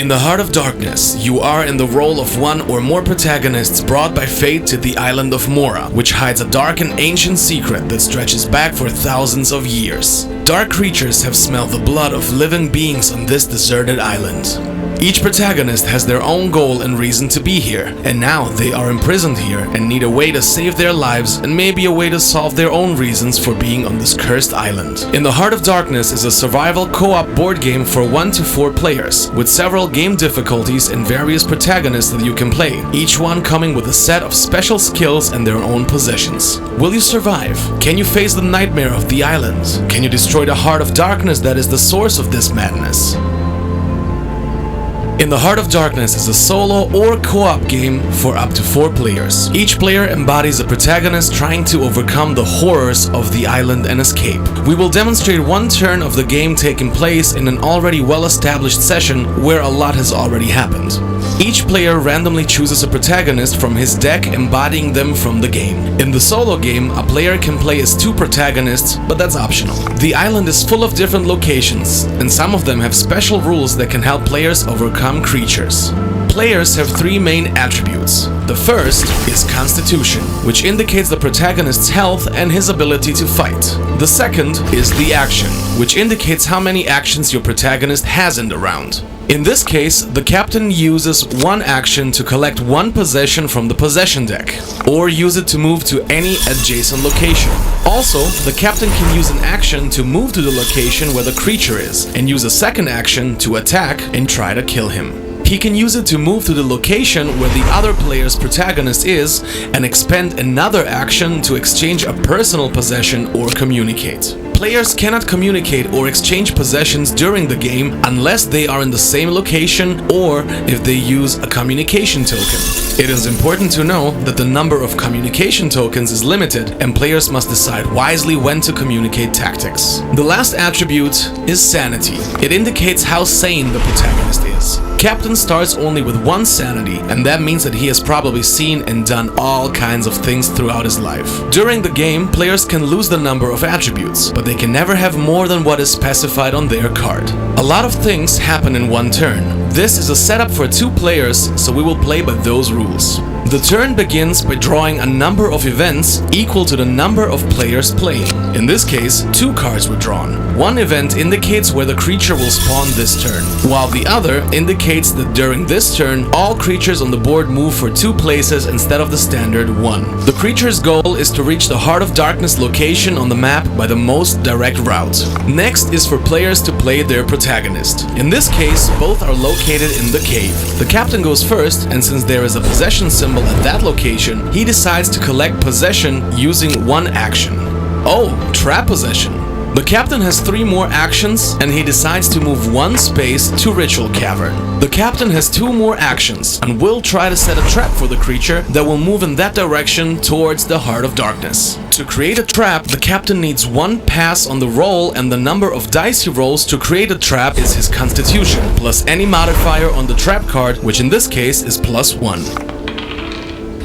In the Heart of Darkness, you are in the role of one or more protagonists brought by fate to the island of Mora, which hides a dark and ancient secret that stretches back for thousands of years. Dark creatures have smelled the blood of living beings on this deserted island. Each protagonist has their own goal and reason to be here, and now they are imprisoned here and need a way to save their lives and maybe a way to solve their own reasons for being on this cursed island. In the Heart of Darkness is a survival co-op board game for 1 to 4 players, with several game difficulties and various protagonists that you can play, each one coming with a set of special skills and their own possessions. Will you survive? Can you face the nightmare of the island? Can you destroy the Heart of Darkness that is the source of this madness? In the Heart of Darkness is a solo or co-op game for up to 4 players. Each player embodies a protagonist trying to overcome the horrors of the island and escape. We will demonstrate one turn of the game taking place in an already well-established session where a lot has already happened. Each player randomly chooses a protagonist from his deck, embodying them from the game. In the solo game, a player can play as 2 protagonists, but that's optional. The island is full of different locations, and some of them have special rules that can help players overcome creatures. Players have 3 main attributes. The first is Constitution, which indicates the protagonist's health and his ability to fight. The second is the Action, which indicates how many actions your protagonist has in the round. In this case, the captain uses 1 action to collect 1 possession from the possession deck, or use it to move to any adjacent location. Also, the captain can use an action to move to the location where the creature is, and use a second action to attack and try to kill him. He can use it to move to the location where the other player's protagonist is, and expend another action to exchange a personal possession or communicate. Players cannot communicate or exchange possessions during the game unless they are in the same location or if they use a communication token. It is important to know that the number of communication tokens is limited and players must decide wisely when to communicate tactics. The last attribute is Sanity. It indicates how sane the protagonist is. Captain starts only with 1 sanity, and that means that he has probably seen and done all kinds of things throughout his life. During the game, players can lose the number of attributes, but they can never have more than what is specified on their card. A lot of things happen in 1 turn. This is a setup for 2 players, so we will play by those rules. The turn begins by drawing a number of events equal to the number of players playing. In this case, 2 cards were drawn. One event indicates where the creature will spawn this turn, while the other indicates that during this turn, all creatures on the board move for 2 places instead of the standard 1. The creature's goal is to reach the Heart of Darkness location on the map by the most direct route. Next is for players to play their protagonist. In this case, both are located in the cave. The captain goes first, and since there is a possession symbol at that location, he decides to collect possession using 1 action. Oh, trap possession. The captain has 3 more actions, and he decides to move 1 space to Ritual Cavern. The captain has 2 more actions and will try to set a trap for the creature that will move in that direction towards the Heart of Darkness. To create a trap, the captain needs 1 pass on the roll, and the number of dice he rolls to create a trap is his Constitution, plus any modifier on the trap card, which in this case is +1.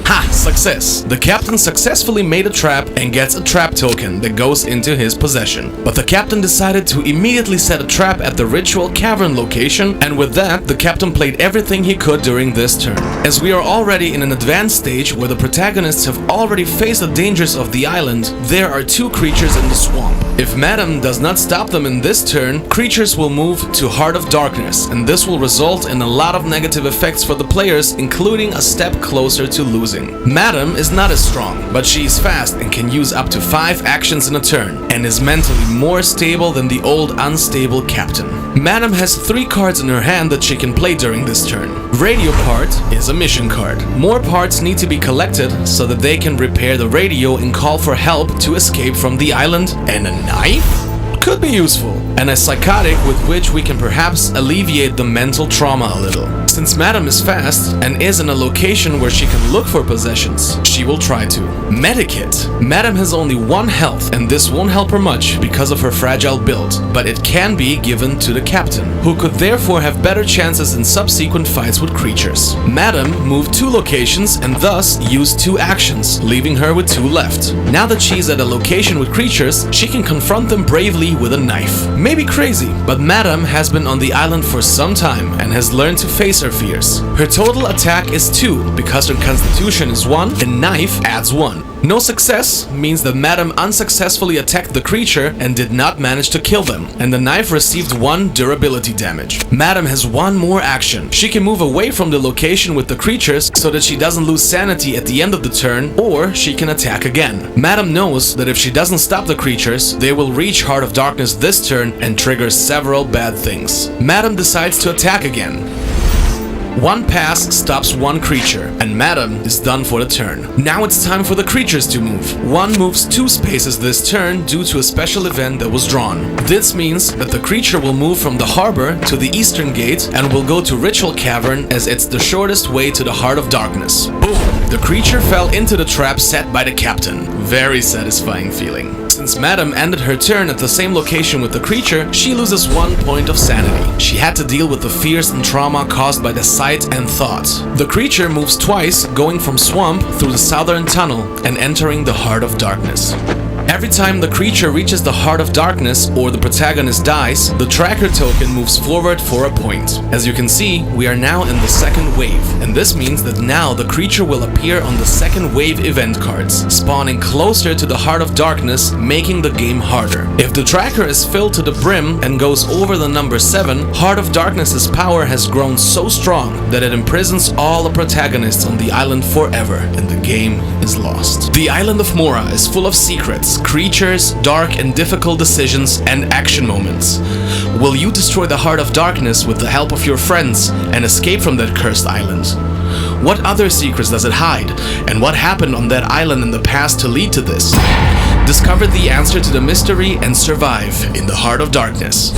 Ha! Success! The captain successfully made a trap and gets a trap token that goes into his possession. But the captain decided to immediately set a trap at the Ritual Cavern location, and with that, the captain played everything he could during this turn. As we are already in an advanced stage where the protagonists have already faced the dangers of the island, there are 2 creatures in the swamp. If Madam does not stop them in this turn, creatures will move to Heart of Darkness, and this will result in a lot of negative effects for the players, including a step closer to losing. Madam is not as strong, but she is fast and can use up to 5 actions in a turn, and is mentally more stable than the old unstable captain. Madam has 3 cards in her hand that she can play during this turn. Radio part is a mission card. More parts need to be collected so that they can repair the radio and call for help to escape from the island, and a knife? Could be useful, and a psychotic with which we can perhaps alleviate the mental trauma a little. Since Madam is fast and is in a location where she can look for possessions, she will try to. Medikit. Madam has only 1 health, and this won't help her much because of her fragile build, but it can be given to the captain, who could therefore have better chances in subsequent fights with creatures. Madam moved 2 locations and thus used 2 actions, leaving her with 2 left. Now that she's at a location with creatures, she can confront them bravely with a knife. Maybe crazy, but Madame has been on the island for some time and has learned to face her fears. Her total attack is 2 because her constitution is 1 and knife adds 1. No success means that Madame unsuccessfully attacked the creature and did not manage to kill them, and the knife received 1 durability damage. Madame has 1 more action. She can move away from the location with the creatures so that she doesn't lose sanity at the end of the turn, or she can attack again. Madame knows that if she doesn't stop the creatures, they will reach Heart of Darkness this turn and trigger several bad things. Madame decides to attack again. 1 pass stops 1 creature, and Madame is done for the turn. Now it's time for the creatures to move. 1 moves 2 spaces this turn due to a special event that was drawn. This means that the creature will move from the harbor to the eastern gate and will go to Ritual Cavern as it's the shortest way to the Heart of Darkness. Boom! The creature fell into the trap set by the captain. Very satisfying feeling. Since Madame ended her turn at the same location with the creature, she loses 1 point of sanity. She had to deal with the fears and trauma caused by the sight and thought. The creature moves twice, going from swamp through the southern tunnel and entering the Heart of Darkness. Every time the creature reaches the Heart of Darkness or the protagonist dies, the tracker token moves forward for a point. As you can see, we are now in the second wave, and this means that now the creature will appear on the second wave event cards, spawning closer to the Heart of Darkness, making the game harder. If the tracker is filled to the brim and goes over the number 7, Heart of Darkness's power has grown so strong that it imprisons all the protagonists on the island forever, and the game is lost. The island of Mora is full of secrets, creatures, dark and difficult decisions, and action moments. Will you destroy the Heart of Darkness with the help of your friends and escape from that cursed island? What other secrets does it hide? And what happened on that island in the past to lead to this? Discover the answer to the mystery and survive in the Heart of Darkness.